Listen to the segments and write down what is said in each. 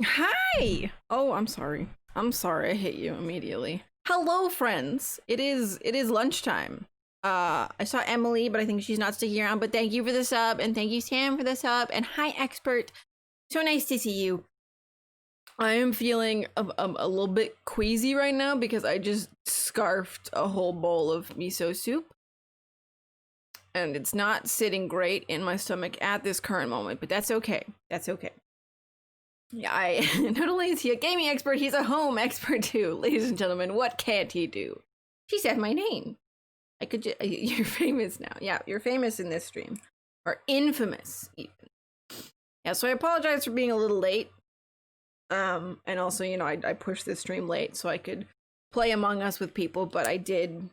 Hi! Oh, I'm sorry. I'm sorry I hit you immediately. Hello, friends. It is lunchtime. I saw Emily, but I think she's not sticking around. But thank you for the sub, and thank you, Sam, for the sub. And hi, Expert. So nice to see you. I am feeling a little bit queasy right now because I just scarfed a whole bowl of miso soup. And it's not sitting great in my stomach at this current moment, but that's okay. That's okay. Yeah, not only is he a gaming expert, he's a home expert too. Ladies and gentlemen, what can't he do? She said my name. I could. You're famous now. Yeah, you're famous in this stream, or infamous even. Yeah, so I apologize for being a little late. And also, I pushed this stream late so I could play Among Us with people, but I did.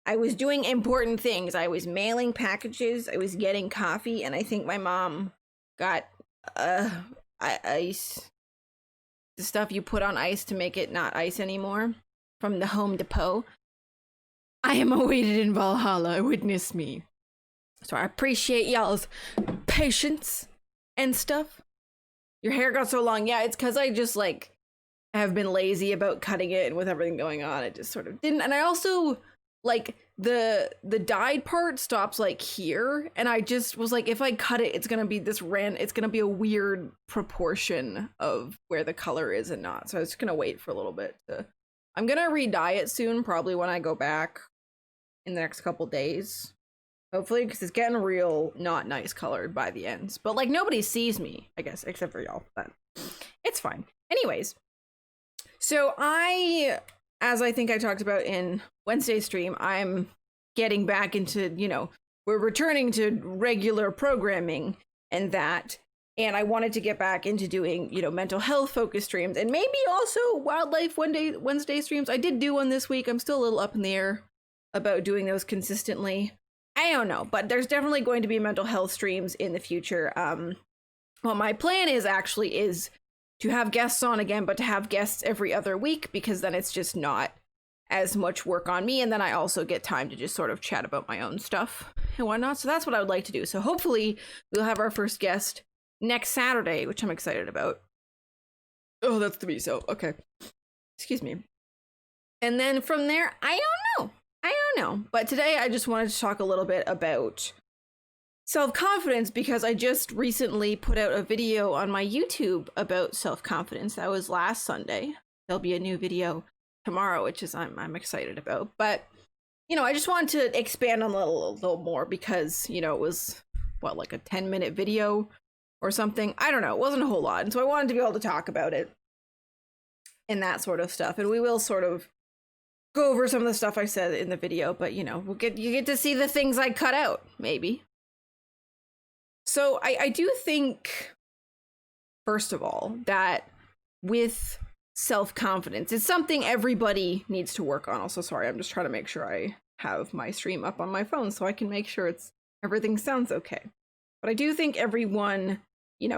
I was doing important things. I was mailing packages. I was getting coffee, and I think my mom got ice, the stuff you put on ice to make it not ice anymore, from the Home Depot. I am awaited in Valhalla. Witness me. So I appreciate y'all's patience and stuff. Your hair got so long. Yeah, it's because I just have been lazy about cutting it, and with everything going on, it just sort of didn't. And I also the dyed part stops here, and I just was like, if I cut it, it's gonna be it's gonna be a weird proportion of where the color is and not. So I was just gonna wait for a little bit I'm gonna re-dye it soon, probably when I go back in the next couple days, hopefully, because it's getting real not nice colored by the ends. But nobody sees me, I guess, except for y'all, but it's fine. Anyways, so as I think I talked about in Wednesday's stream, I'm getting back into, we're returning to regular programming and that. And I wanted to get back into doing, mental health focused streams, and maybe also wildlife Wednesday streams. I did do one this week. I'm still a little up in the air about doing those consistently. I don't know, but there's definitely going to be mental health streams in the future. What my plan is to have guests on again, but to have guests every other week, because then it's just not as much work on me, and then I also get time to just sort of chat about my own stuff and whatnot. So that's what I would like to do. So hopefully we'll have our first guest next Saturday, which I'm excited about. Oh, that's the miso. Okay. Excuse me. And then from there, I don't know. But today I just wanted to talk a little bit about self-confidence, because I just recently put out a video on my YouTube about self-confidence. That was last Sunday. There'll be a new video tomorrow, which is I'm excited about. But I just wanted to expand on a little more, because it was like a 10-minute video or something. I don't know. It wasn't a whole lot, and so I wanted to be able to talk about it and that sort of stuff. And we will sort of go over some of the stuff I said in the video, but you get to see the things I cut out, maybe. So I do think, first of all, that with self-confidence, it's something everybody needs to work on. Also, sorry, I'm just trying to make sure I have my stream up on my phone so I can make sure everything sounds okay. But I do think everyone,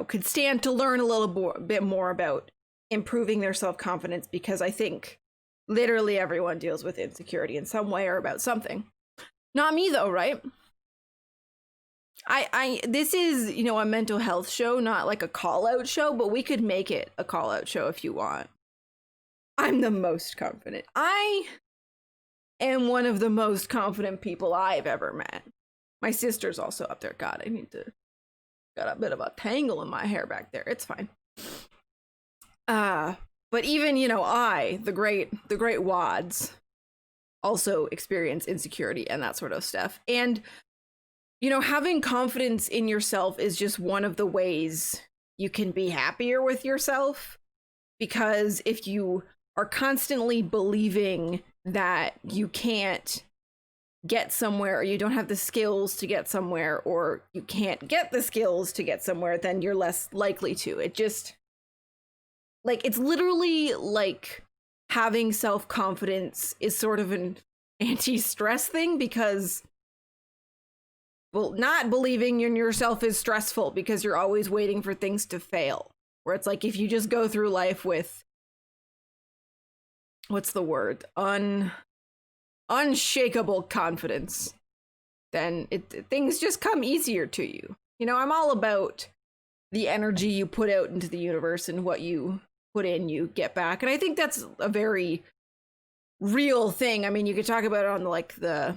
could stand to learn a little bit more about improving their self-confidence, because I think literally everyone deals with insecurity in some way or about something. Not me though, right? This is, a mental health show, not like a call-out show, but we could make it a call-out show if you want. I'm the most confident. I am one of the most confident people I've ever met. My sister's also up there. God, got a bit of a tangle in my hair back there. It's fine. But even, the great Wads also experience insecurity and that sort of stuff. And having confidence in yourself is just one of the ways you can be happier with yourself, because if you are constantly believing that you can't get somewhere, or you don't have the skills to get somewhere, or you can't get the skills to get somewhere, then you're less likely to. It just, it's literally like having self-confidence is sort of an anti-stress thing, because not believing in yourself is stressful, because you're always waiting for things to fail. Where it's like, if you just go through life with, what's the word? Unshakable confidence, then things just come easier to you. I'm all about the energy you put out into the universe and what you put in, you get back. And I think that's a very real thing. I mean, you could talk about it on like the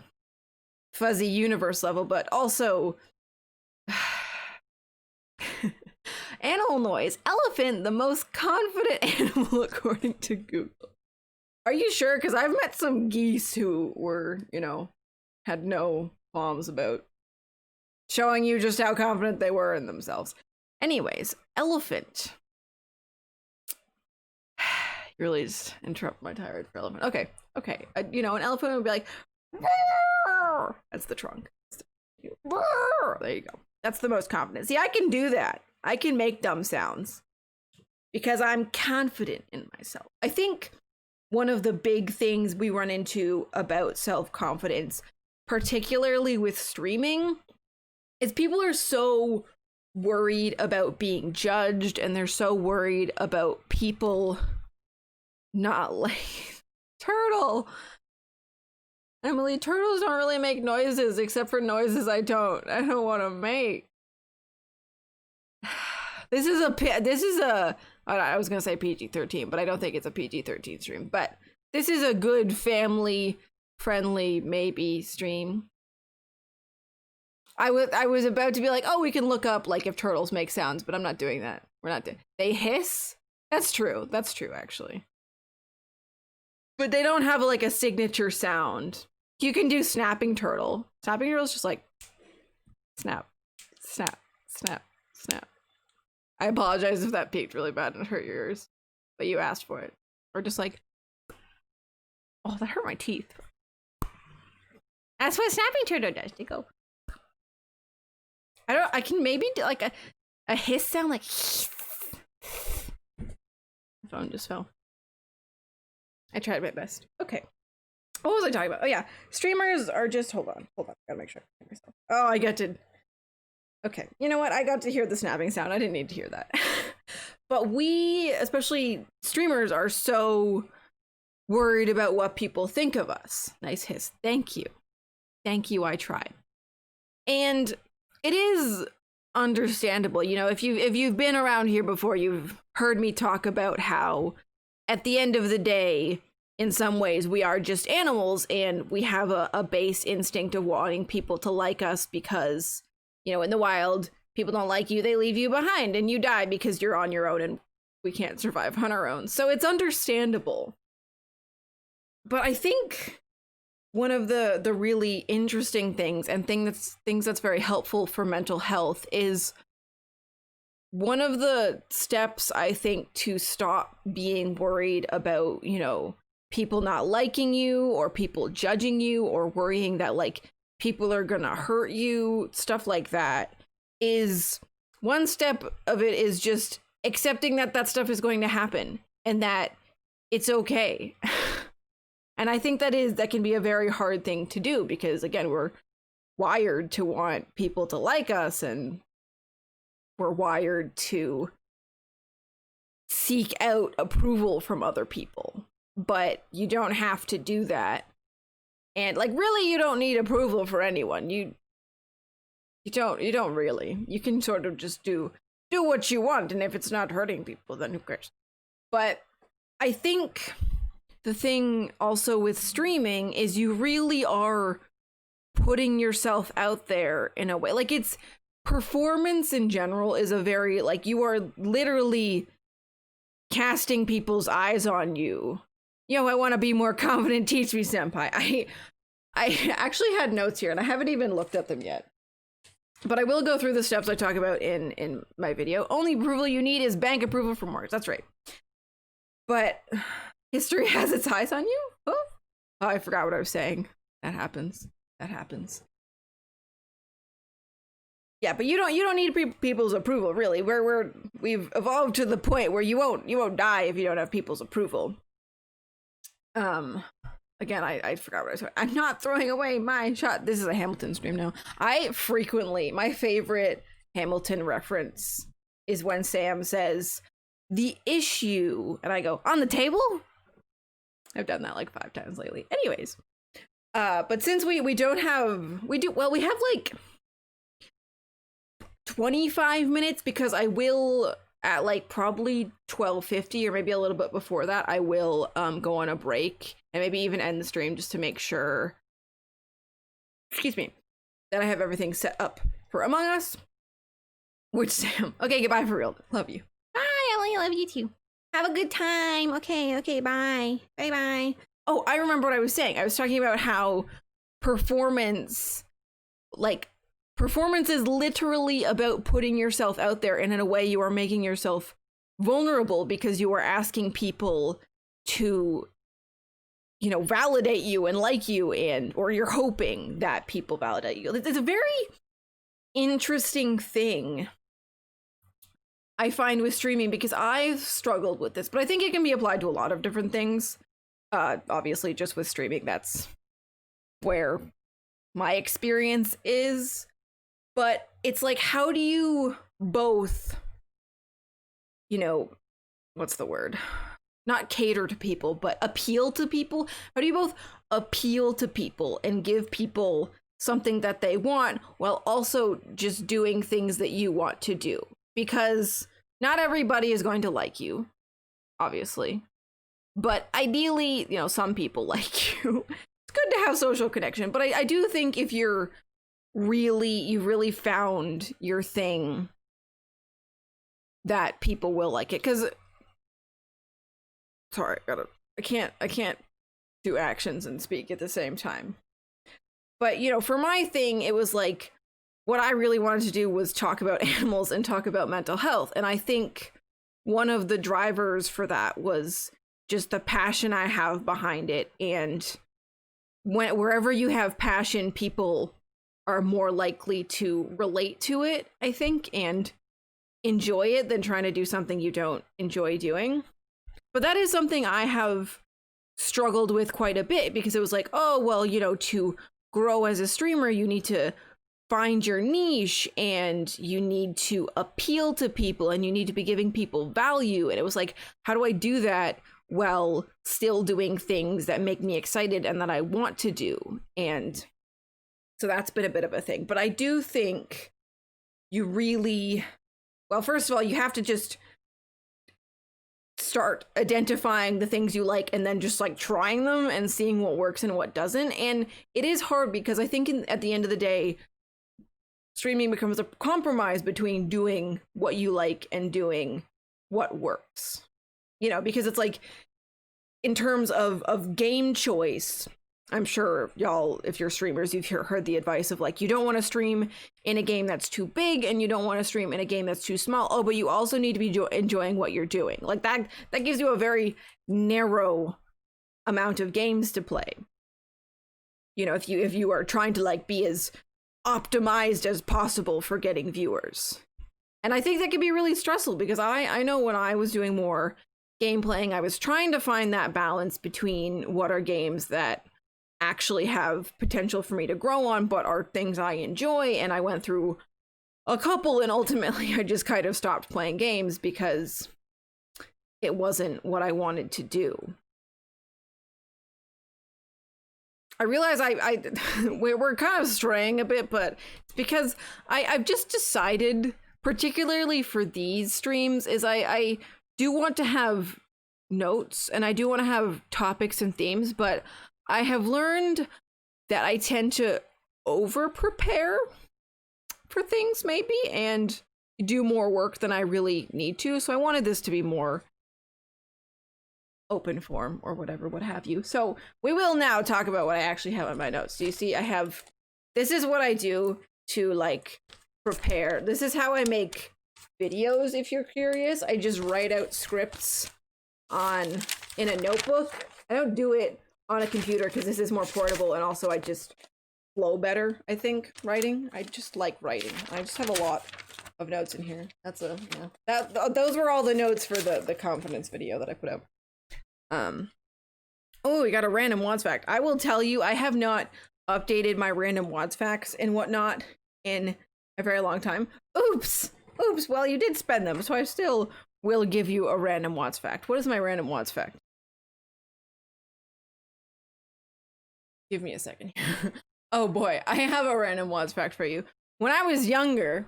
fuzzy universe level, but also animal noise. Elephant, the most confident animal according to Google. Are you sure? Because I've met some geese who were, you know, had no qualms about showing you just how confident they were in themselves. Anyways, elephant. You really just interrupt my tirade for elephant. Okay, okay. You know, an elephant would be like, "Roar!" That's the trunk. "Roar!" There you go. That's the most confident. See, I can do that. I can make dumb sounds because I'm confident in myself. I think one of the big things we run into about self-confidence, particularly with streaming, is people are so worried about being judged, and they're so worried about people not like turtle. Emily, turtles don't really make noises except for noises I don't want to make. This is a I was gonna say PG-13, but I don't think it's a PG-13 stream. But this is a good family-friendly maybe stream. I was about to be like, oh, we can look up like if turtles make sounds, but I'm not doing that. We're not doing. They hiss. That's true. That's true actually. But they don't have like a signature sound. You can do snapping turtle. Snapping turtle is just like snap, snap, snap, snap. I apologize if that peaked really bad and hurt your ears, but you asked for it. Or just like, oh, that hurt my teeth. That's what snapping turtle does. They go. I can maybe do like a hiss sound, like the phone just fell. I tried my best. Okay. What was I talking about? Oh yeah, streamers are just, hold on, gotta make sure I myself. Oh, I got to, okay, you know what? I got to hear the snapping sound. I didn't need to hear that. But we, especially streamers, are so worried about what people think of us. Nice hiss. Thank you. Thank you, I tried. And it is understandable. You know, if you've been around here before, you've heard me talk about how at the end of the day, in some ways, we are just animals, and we have a base instinct of wanting people to like us because, you know, in the wild, people don't like you, they leave you behind, and you die because you're on your own, and we can't survive on our own. So it's understandable. But I think one of the really interesting things, and things that's very helpful for mental health, is one of the steps, I think, to stop being worried about, you know, people not liking you or people judging you or worrying that like people are gonna hurt you, stuff like that, is one step of it is just accepting that that stuff is going to happen and that it's okay. And I think that can be a very hard thing to do because, again, we're wired to want people to like us, and we're wired to seek out approval from other people. But you don't have to do that. And like, really, you don't need approval for anyone. You don't really. You can sort of just do what you want, and if it's not hurting people, then who cares? But I think the thing also with streaming is you really are putting yourself out there in a way. Like, it's performance in general is a very, like, you are literally casting people's eyes on you. Yo, I want to be more confident, teach me, senpai. I actually had notes here, and I haven't even looked at them yet. But I will go through the steps I talk about in my video. Only approval you need is bank approval from words. That's right. But history has its eyes on you? Oh, I forgot what I was saying. That happens. Yeah, but you don't need people's approval, really. We've evolved to the point where you won't die if you don't have people's approval. Again, I forgot what I was saying. I'm not throwing away my shot. This is a Hamilton stream now. My favorite Hamilton reference is when Sam says, the issue, and I go, on the table? I've done that like 5 times lately. Anyways, but since we have like 25 minutes, because I will at like probably 12:50 or maybe a little bit before that, I will go on a break and maybe even end the stream just to make sure, excuse me, that I have everything set up for Among Us. Which Sam, okay, goodbye for real. Love you. Bye, Emily, I love you too. Have a good time. Okay, bye. Bye. Oh, I remember what I was saying. I was talking about how performance is literally about putting yourself out there, and in a way you are making yourself vulnerable because you are asking people to, you know, validate you and like you, or you're hoping that people validate you. It's a very interesting thing I find with streaming, because I've struggled with this, but I think it can be applied to a lot of different things. Obviously, just with streaming, that's where my experience is. But it's like, how do you both, you know, what's the word? Not cater to people, but appeal to people? How do you both appeal to people and give people something that they want while also just doing things that you want to do? Because not everybody is going to like you, obviously. But ideally, you know, some people like you. It's good to have social connection, but I do think if you've really found your thing, that people will like it. Because, sorry, I can't do actions and speak at the same time. But, you know, for my thing, it was like, what I really wanted to do was talk about animals and talk about mental health. And I think one of the drivers for that was just the passion I have behind it. And wherever you have passion, people are more likely to relate to it, I think, and enjoy it than trying to do something you don't enjoy doing. But that is something I have struggled with quite a bit, because it was like, oh, well, you know, to grow as a streamer, you need to find your niche and you need to appeal to people and you need to be giving people value. And it was like, how do I do that while still doing things that make me excited and that I want to do? And so that's been a bit of a thing. But I do think you really, well, first of all, you have to just start identifying the things you like and then just like trying them and seeing what works and what doesn't. And it is hard because I think at the end of the day, streaming becomes a compromise between doing what you like and doing what works. You know, because it's like, in terms of game choice, I'm sure y'all, if you're streamers, you've heard the advice of like, you don't want to stream in a game that's too big and you don't want to stream in a game that's too small. Oh, but you also need to be enjoying what you're doing. Like that gives you a very narrow amount of games to play. You know, if you are trying to like be as optimized as possible for getting viewers. And I think that can be really stressful, because I know when I was doing more game playing, I was trying to find that balance between what are games that actually have potential for me to grow on, but are things I enjoy. And I went through a couple, and ultimately I just kind of stopped playing games because it wasn't what I wanted to do. I realize we're kind of straying a bit, but it's because I've just decided, particularly for these streams, is I do want to have notes and I do want to have topics and themes, but I have learned that I tend to over prepare for things maybe and do more work than I really need to. So I wanted this to be more open form or whatever, what have you. So we will now talk about what I actually have on my notes. Do you see this is what I do to like prepare. This is how I make videos, if you're curious. I just write out scripts in a notebook. I don't do it on a computer because this is more portable, and also I just flow better, I think, writing. I just like writing. I just have a lot of notes in here. Those were all the notes for the confidence video that I put up. Oh, we got a random WODS fact. I will tell you, I have not updated my random WODS facts and whatnot in a very long time. Oops. Well, you did spend them, so I still will give you a random WODS fact. What is my random WODS fact? Give me a second. Oh boy, I have a random WODS fact for you. When I was younger,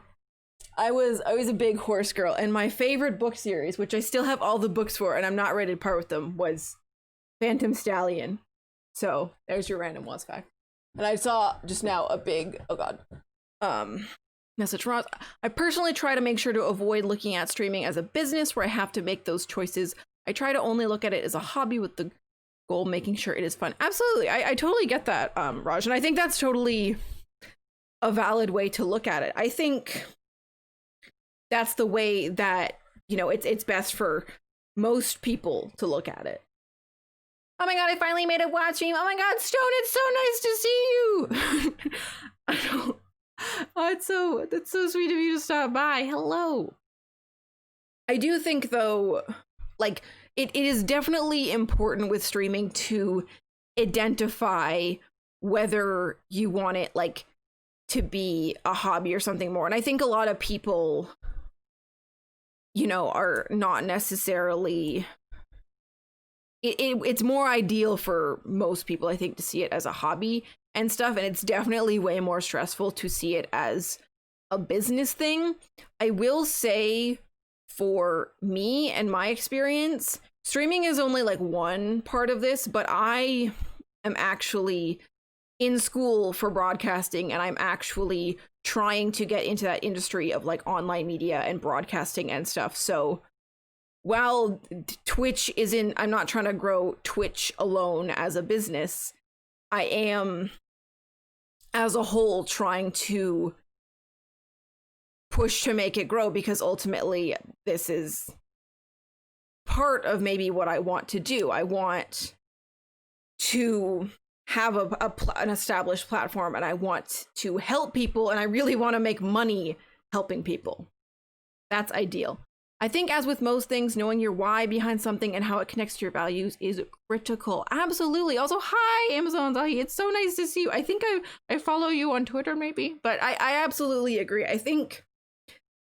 I was a big horse girl, and my favorite book series, which I still have all the books for, and I'm not ready to part with them, was Phantom Stallion. So there's your random was fact. And I saw just now a big message from Ross. I personally try to make sure to avoid looking at streaming as a business where I have to make those choices. I try to only look at it as a hobby with the goal of making sure it is fun. Absolutely, I totally get that, Raj, and I think that's totally a valid way to look at it. I think that's the way that, you know, it's best for most people to look at it. Oh my god, I finally made a watch stream. Oh my god, Stone, it's so nice to see you. I don't. Oh, that's so sweet of you to stop by. Hello. I do think though, like, it is definitely important with streaming to identify whether you want it like to be a hobby or something more. And I think a lot of people, you know, are not necessarily, it's more ideal for most people, I think, to see it as a hobby and stuff, and it's definitely way more stressful to see it as a business thing. I will say, for me and my experience, streaming is only like one part of this, but I am actually in school for broadcasting, and I'm actually trying to get into that industry of like online media and broadcasting and stuff. So while Twitch isn't, I'm not trying to grow Twitch alone as a business, I am as a whole trying to push to make it grow, because ultimately this is part of maybe what I want to do. I want to have an established platform, and I want to help people, and I really want to make money helping people. That's ideal. I think, as with most things, knowing your why behind something and how it connects to your values is critical. Absolutely. Also, hi, Amazon Zahi. It's so nice to see you. I think I follow you on Twitter, maybe, but I absolutely agree. I think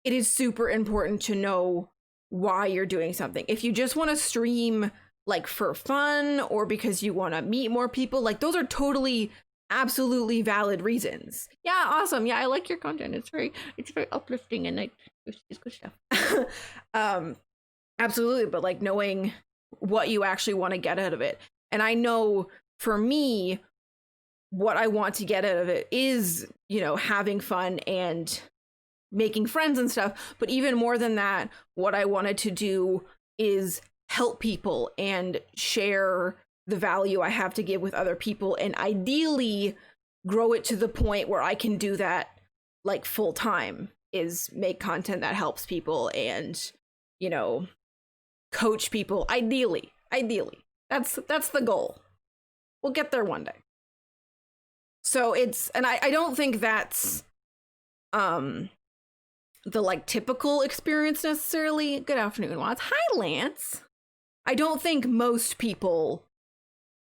it is super important to know why you're doing something. If you just want to stream like for fun or because you want to meet more people, like those are totally absolutely valid reasons. Yeah, awesome. Yeah, I like your content. It's very uplifting, and it's good stuff. Absolutely, but like knowing what you actually want to get out of it. And I know for me, what I want to get out of it is, you know, having fun and making friends and stuff. But even more than that, what I wanted to do is help people and share the value I have to give with other people, and ideally grow it to the point where I can do that like full time, is make content that helps people and, you know, coach people. Ideally, that's the goal. We'll get there one day. So it's, and I don't think that's the like typical experience necessarily. Good afternoon, Watts. Hi, Lance. I don't think most people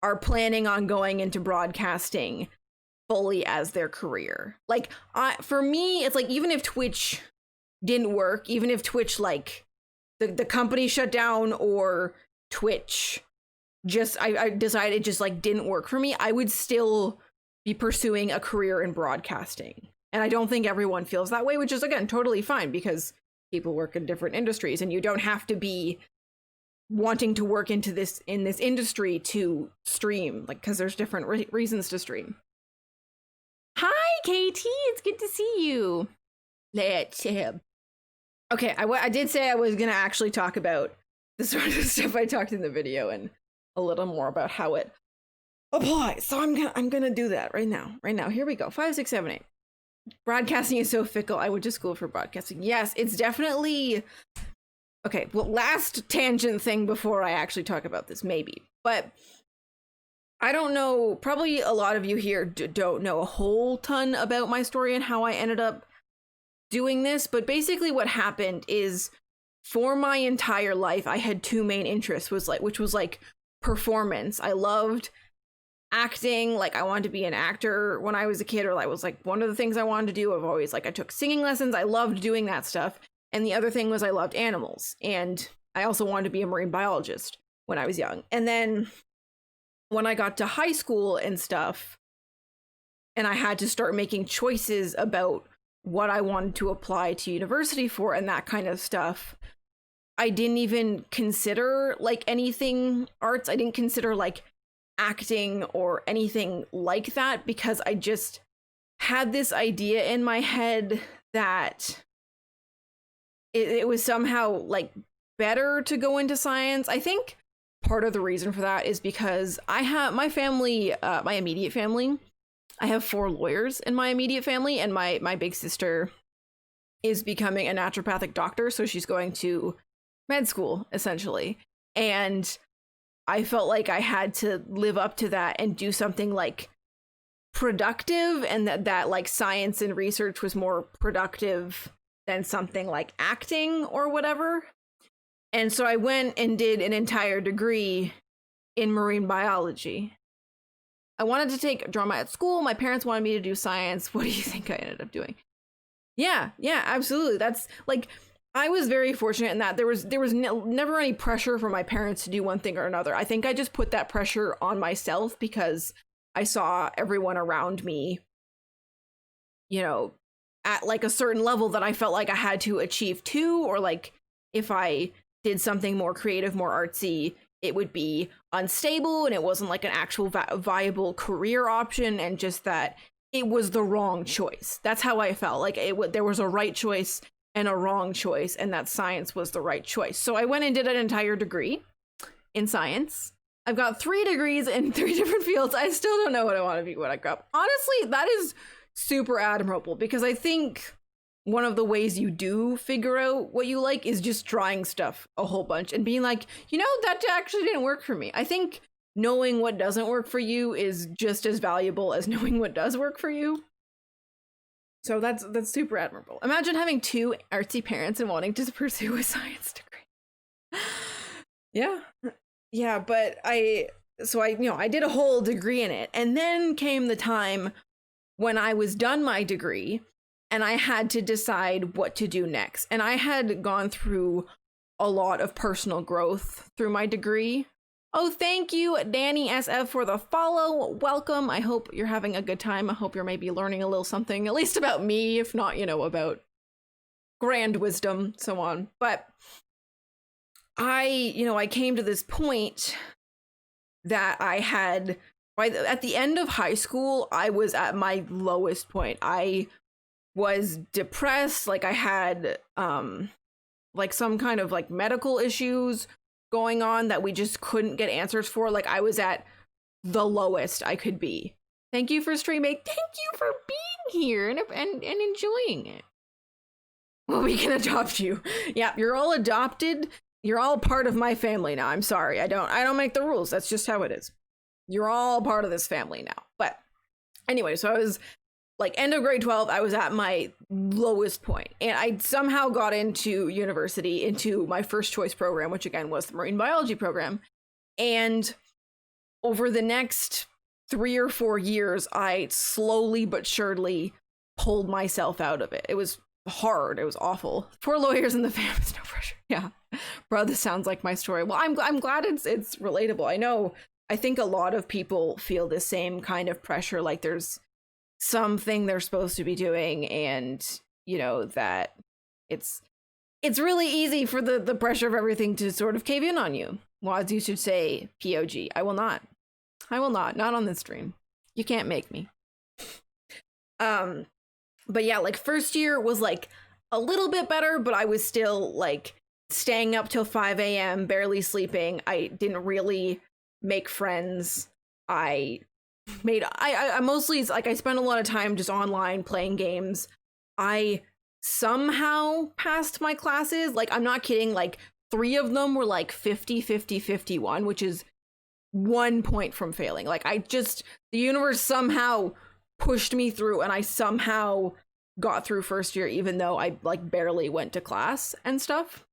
are planning on going into broadcasting fully as their career. Like, for me, it's like, even if Twitch didn't work, even if Twitch, like, the company shut down, or Twitch just, I decided it just, like, didn't work for me, I would still be pursuing a career in broadcasting. And I don't think everyone feels that way, which is, again, totally fine, because people work in different industries, and you don't have to be wanting to work in this industry to stream, like, because there's different reasons to stream. Hi, KT, it's good to see you. Let's okay, I did say I was gonna actually talk about the sort of stuff I talked in the video, and a little more about how it applies. So I'm gonna do that right now. Here we go. 5, 6, 7, 8. Broadcasting is so fickle. I went to school for broadcasting. Yes, it's definitely. Okay, well, last tangent thing before I actually talk about this, maybe. But I don't know, probably a lot of you here don't know a whole ton about my story and how I ended up doing this. But basically what happened is, for my entire life, I had two main interests, which was like performance. I loved acting. Like, I wanted to be an actor when I was a kid, or I was like, one of the things I wanted to do. I've always, like, I took singing lessons. I loved doing that stuff. And the other thing was I loved animals. And I also wanted to be a marine biologist when I was young. And then when I got to high school and stuff, and I had to start making choices about what I wanted to apply to university for and that kind of stuff, I didn't even consider like anything arts. I didn't consider like acting or anything like that, because I just had this idea in my head that it was somehow like better to go into science. I think part of the reason for that is because I have my family, my immediate family, I have 4 lawyers in my immediate family, and my big sister is becoming a naturopathic doctor, so she's going to med school essentially. And I felt like I had to live up to that and do something like productive, and that like science and research was more productive than something like acting or whatever. And so I went and did an entire degree in marine biology. I wanted to take drama at school. My parents wanted me to do science. What do you think I ended up doing? Yeah, absolutely. That's like, I was very fortunate in that there was never any pressure for my parents to do one thing or another. I think I just put that pressure on myself because I saw everyone around me, you know, at like a certain level that I felt like I had to achieve too, or like if I did something more creative, more artsy, it would be unstable and it wasn't like an actual viable career option, and just that it was the wrong choice. That's how I felt. Like there was a right choice and a wrong choice, and that science was the right choice. So I went and did an entire degree in science. I've got 3 degrees in 3 different fields. I still don't know what I want to be when I grow up. Honestly, that is super admirable, because I think one of the ways you do figure out what you like is just trying stuff a whole bunch and being like, you know, that actually didn't work for me. I think knowing what doesn't work for you is just as valuable as knowing what does work for you. So that's super admirable. Imagine having 2 artsy parents and wanting to pursue a science degree. Yeah, but I did a whole degree in it. And then came the time when I was done my degree and I had to decide what to do next. And I had gone through a lot of personal growth through my degree. Oh, thank you, Danny SF, for the follow. Welcome. I hope you're having a good time. I hope you're maybe learning a little something, at least about me, if not, you know, about grand wisdom, so on. But I came to this point that I had, at the end of high school, I was at my lowest point. I was depressed. Like I had like some kind of like medical issues going on that we just couldn't get answers for. Like I was at the lowest I could be. Thank you for streaming. Thank you for being here and enjoying it. Well, we can adopt you. Yeah, you're all adopted. You're all part of my family now. I'm sorry. I don't make the rules. That's just how it is. You're all part of this family now. But anyway, so I was like end of grade 12, I was at my lowest point, and I somehow got into university, into my first choice program, which again was the marine biology program. And over the next 3 or 4 years, I slowly but surely pulled myself out of it. It was hard. It was awful. 4 lawyers in the family, no pressure. Yeah, bro, this sounds like my story. Well, I'm glad it's relatable. I think a lot of people feel the same kind of pressure, like there's something they're supposed to be doing, and you know that it's really easy for the pressure of everything to sort of cave in on you. Well, as you should say, POG. I will not not on this stream. You can't make me. But yeah, like first year was like a little bit better, but I was still like staying up till 5 a.m, barely sleeping. I didn't really make friends. I mostly, like, I spent a lot of time just online playing games. I somehow passed my classes. Like, I'm not kidding. Like 3 of them were like 50, 50, 51, which is 1 point from failing. Like the universe somehow pushed me through, and I somehow got through first year, even though I like barely went to class and stuff.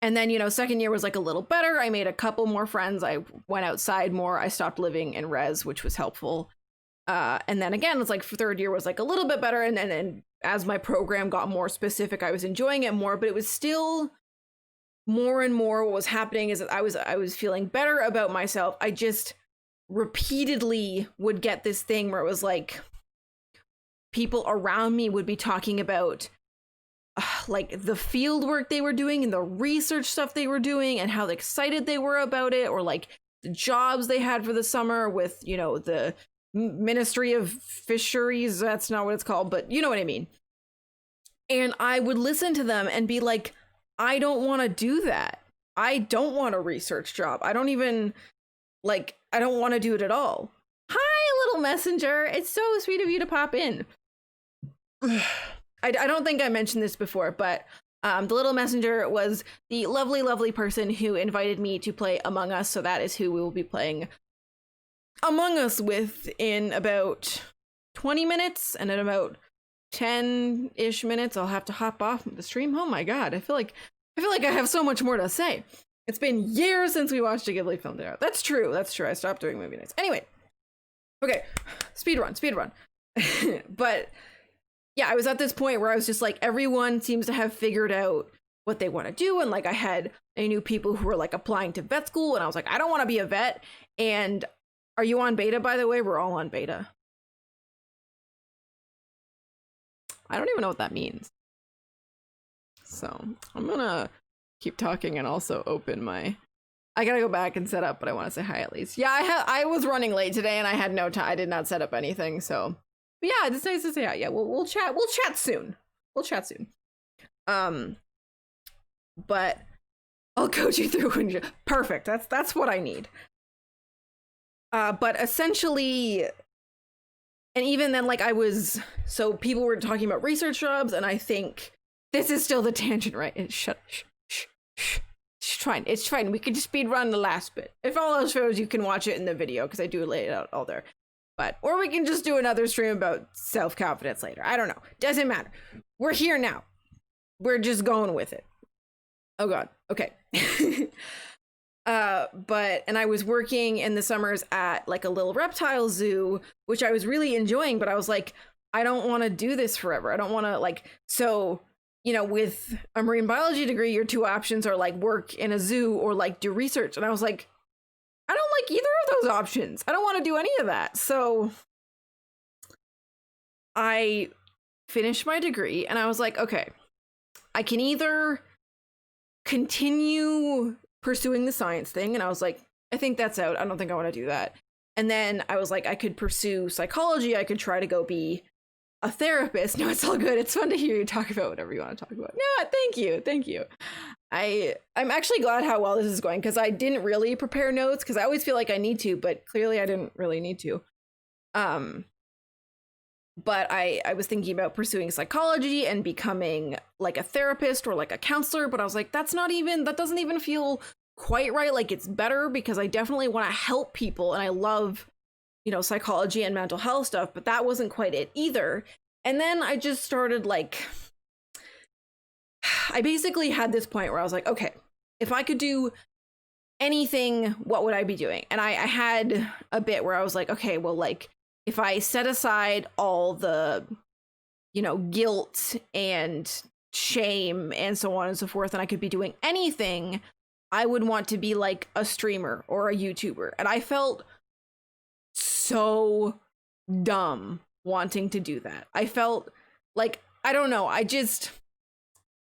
And then, second year was like a little better. I made a couple more friends. I went outside more. I stopped living in res, which was helpful. And then again, it's like third year was like a little bit better. And then as my program got more specific, I was enjoying it more, but it was still more and more what was happening is that I was feeling better about myself. I just repeatedly would get this thing where it was like, people around me would be talking about like the field work they were doing and the research stuff they were doing and how excited they were about it, or like the jobs they had for the summer with, you know, the Ministry of Fisheries. That's not what it's called, but you know what I mean. And I would listen to them and be like, I don't want to do that. I don't want a research job. I don't even like, I don't want to do it at all. Hi, little messenger. It's so sweet of you to pop in. I don't think I mentioned this before, but the little messenger was the lovely, lovely person who invited me to play Among Us. So that is who we will be playing Among Us with in about 20 minutes. And in about 10-ish minutes, I'll have to hop off the stream. Oh my God. I feel like I have so much more to say. It's been years since we watched a Ghibli film there. That's true. That's true. I stopped doing movie nights. Anyway. Okay. Speed run. But yeah, I was at this point where I was just like, everyone seems to have figured out what they want to do. And like, I knew people who were like applying to vet school, and I was like, I don't want to be a vet. And are you on beta, by the way? We're all on beta. I don't even know what that means. So I'm gonna keep talking and also open my, I gotta go back and set up, but I want to say hi at least. Yeah, I was running late today and I had no time. I did not set up anything. So but yeah, it's nice to say hi. Yeah, we'll chat soon. But I'll coach you through when perfect. That's what I need. But essentially, and even then, like so people were talking about research jobs, and I think this is still the tangent, right? Shh. It's fine. We can just speed run the last bit. If all else fails, you can watch it in the video because I do lay it out all there. Or we can just do another stream about self-confidence later. I don't know. Doesn't matter. We're here now. We're just going with it. Oh God. Okay. And I was working in the summers at like a little reptile zoo, which I was really enjoying, but I was like, I don't want to do this forever. I don't want to like, so, you know, with a marine biology degree, your two options are like work in a zoo or like do research. And I was like, I don't like either of those options. I don't want to do any of that. So I finished my degree and I was like, okay, I can either continue pursuing the science thing. And I was like, I think that's out. I don't think I want to do that. And then I was like, I could pursue psychology. I could try to go be a therapist. No, it's all good. It's fun to hear you talk about whatever you want to talk about. No, thank you. I'm actually glad how well this is going, because I didn't really prepare notes because I always feel like I need to, but clearly I didn't really need to. But I was thinking about pursuing psychology and becoming like a therapist or like a counselor, but I was like, that doesn't even feel quite right. Like it's better because I definitely want to help people and I love, you know, psychology and mental health stuff, but that wasn't quite it either. And then I just started like, I basically had this point where I was like, okay, if I could do anything, what would I be doing? And I had a bit where I was like, okay, well, like if I set aside all the, you know, guilt and shame and so on and so forth, and I could be doing anything, I would want to be like a streamer or a YouTuber. And I felt so dumb wanting to do that. I felt like, I don't know, I just,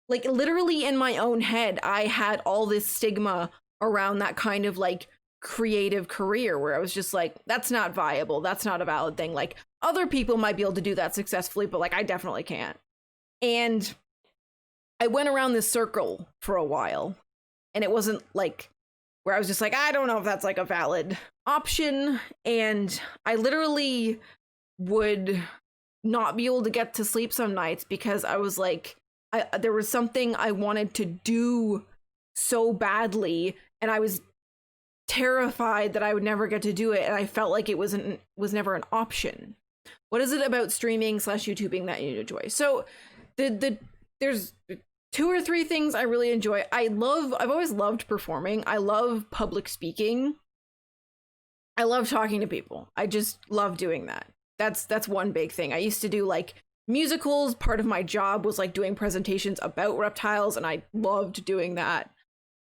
like literally in my own head, I had all this stigma around that kind of like creative career where I was just like, that's not viable. That's not a valid thing. Like other people might be able to do that successfully, but like I definitely can't. And I went around this circle for a while, and it wasn't like where I was just like, I don't know if that's like a valid option. And I literally would not be able to get to sleep some nights because I was like, there was something I wanted to do so badly, and I was terrified that I would never get to do it, and I felt like it was never an option. What is it about streaming / YouTubing that you enjoy? So there's 2 or 3 things I really enjoy. I've always loved performing. I love public speaking. I love talking to people. I just love doing that. That's one big thing. I used to do like musicals. Part of my job was like doing presentations about reptiles, and I loved doing that.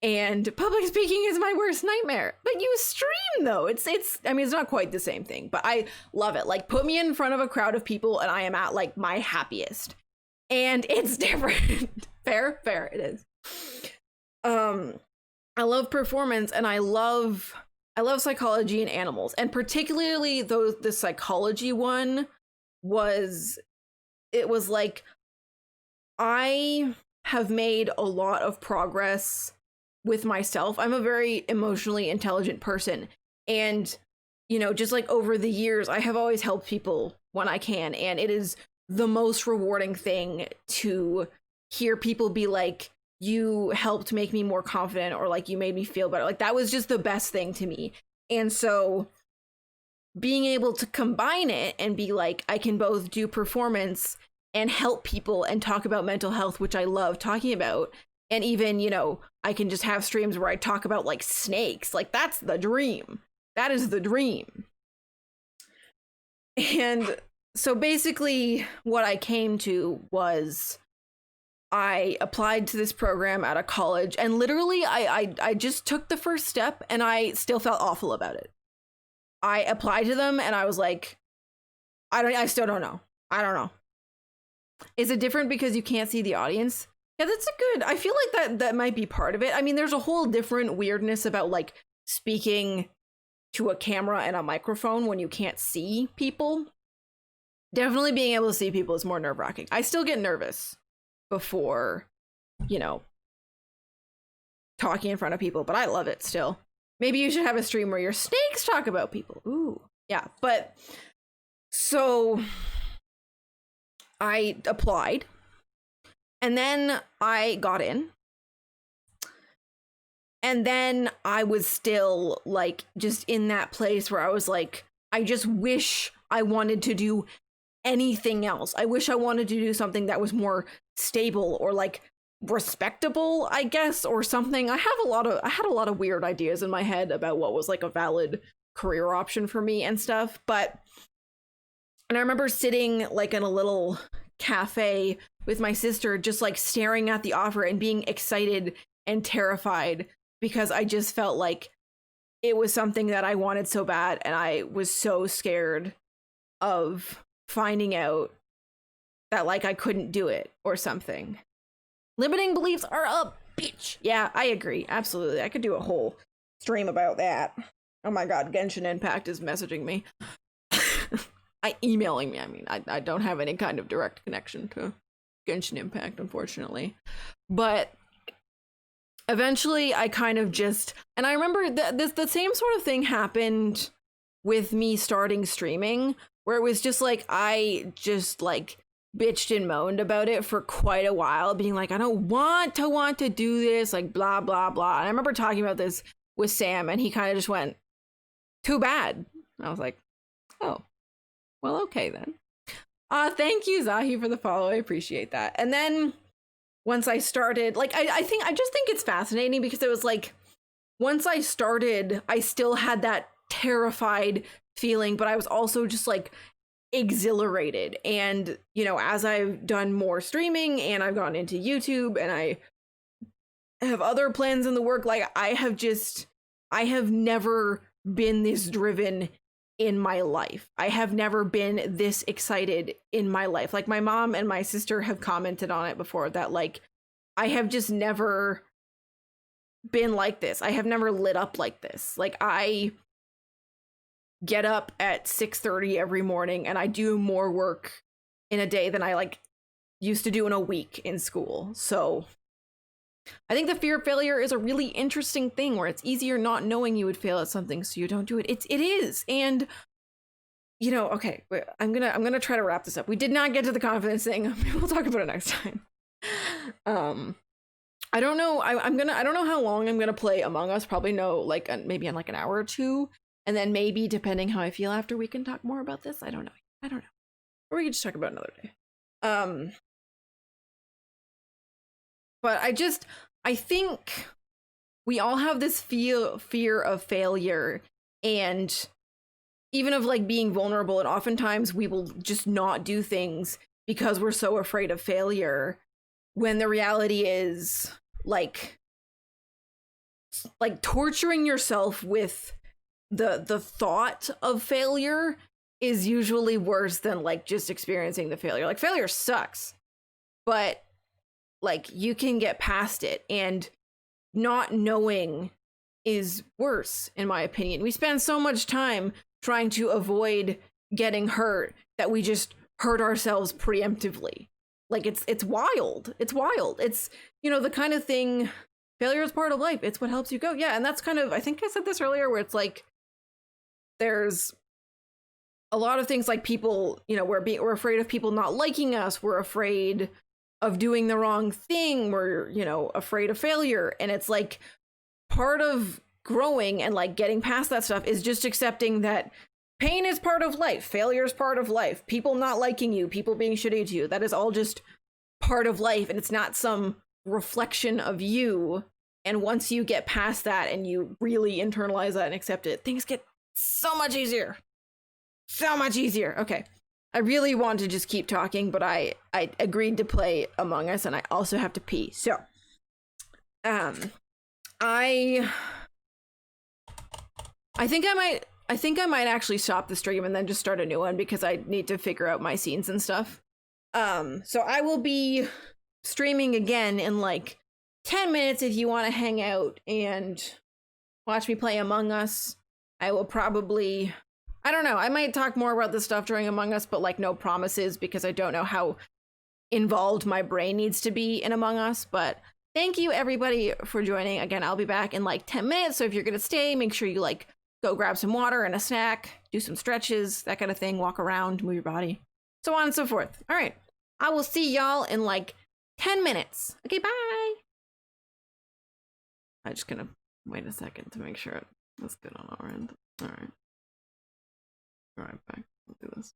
And public speaking is my worst nightmare. But you stream though. It's I mean, it's not quite the same thing, but I love it. Like, put me in front of a crowd of people and I am at like my happiest. And it's different. Fair, it is. I love performance, and I love psychology and animals, and particularly the psychology one was like, I have made a lot of progress with myself. I'm a very emotionally intelligent person, and just like over the years, I have always helped people when I can, and it is the most rewarding thing to hear people be like, you helped make me more confident, or like, you made me feel better. Like, that was just the best thing to me. And so being able to combine it and be like, I can both do performance and help people and talk about mental health, which I love talking about. And even, I can just have streams where I talk about like snakes. Like, that's the dream. That is the dream. And so basically what I came to was, I applied to this program at a college, and literally I just took the first step, and I still felt awful about it. I applied to them and I was like, I still don't know. I don't know. Is it different because you can't see the audience? Yeah, that's I feel like that might be part of it. I mean, there's a whole different weirdness about like speaking to a camera and a microphone when you can't see people. Definitely being able to see people is more nerve-wracking. I still get nervous before, talking in front of people, but I love it still. Maybe you should have a stream where your snakes talk about people. Ooh, yeah. But so I applied, and then I got in, and then I was still like just in that place where I was like, I just wish I wanted to do anything else. I wish I wanted to do something that was more stable or like respectable, I guess, or something. I had a lot of weird ideas in my head about what was like a valid career option for me and stuff. And I remember sitting like in a little cafe with my sister, just like staring at the offer and being excited and terrified, because I just felt like it was something that I wanted so bad, and I was so scared of finding out that like I couldn't do it or something. Limiting beliefs are a bitch. Yeah, I agree. Absolutely. I could do a whole stream about that. Oh my god, Genshin Impact is messaging me. Emailing me. I mean, I don't have any kind of direct connection to Genshin Impact, unfortunately. But eventually I kind of just, and I remember the same sort of thing happened with me starting streaming, where it was just like, I just like bitched and moaned about it for quite a while, being like, I don't want to do this, like blah, blah, blah. And I remember talking about this with Sam, and he kind of just went, too bad. And I was like, oh, well, okay then. Thank you, Zahi, for the follow. I appreciate that. And then once I started, like, I just think it's fascinating, because it was like, once I started, I still had that terrified feeling, but I was also just like exhilarated. And as I've done more streaming and I've gone into YouTube and I have other plans in the work, like I have never been this driven in my life. I have never been this excited in my life. Like, my mom and my sister have commented on it before, that like I have just never been like this. I have never lit up like this. Like, I get up at 6:30 every morning, and I do more work in a day than I like used to do in a week in school. So I think the fear of failure is a really interesting thing, where it's easier not knowing you would fail at something, so you don't do it. It is. And okay, wait, I'm gonna try to wrap this up. We did not get to the confidence thing. We'll talk about it next time. I don't know. I don't know how long I'm gonna play Among Us. Probably maybe in like an hour or two. And then maybe, depending how I feel after, we can talk more about this. I don't know. Or we can just talk about another day. But I think we all have this fear of failure, and even of like being vulnerable. And oftentimes we will just not do things because we're so afraid of failure, when the reality is like, like torturing yourself with the thought of failure is usually worse than like just experiencing the failure. Like failure sucks, but like you can get past it, and not knowing is worse in my opinion. We spend so much time trying to avoid getting hurt that we just hurt ourselves preemptively. Like it's wild. It's wild. It's, you know, the kind of thing, failure is part of life. It's what helps you go. Yeah, and that's kind of, I think I said this earlier, where it's like there's a lot of things like people, you know, we're afraid of people not liking us. We're afraid of doing the wrong thing. We're, you know, afraid of failure. And it's like part of growing and like getting past that stuff is just accepting that pain is part of life. Failure is part of life. People not liking you, people being shitty to you. That is all just part of life. And it's not some reflection of you. And once you get past that and you really internalize that and accept it, things get so much easier. So much easier. Okay. I really want to just keep talking, but I agreed to play Among Us, and I also have to pee. So, I think I might actually stop the stream and then just start a new one because I need to figure out my scenes and stuff. So I will be streaming again in like 10 minutes if you want to hang out and watch me play Among Us. I will probably, I don't know, I might talk more about this stuff during Among Us, but like no promises because I don't know how involved my brain needs to be in Among Us. But thank you everybody for joining. Again, I'll be back in like 10 minutes. So if you're gonna stay, make sure you like go grab some water and a snack, do some stretches, that kind of thing, walk around, move your body, so on and so forth. All right, I will see y'all in like 10 minutes. Okay, bye. I'm just gonna wait a second to make sure that's good on our end. All right. All right, back. We'll do this.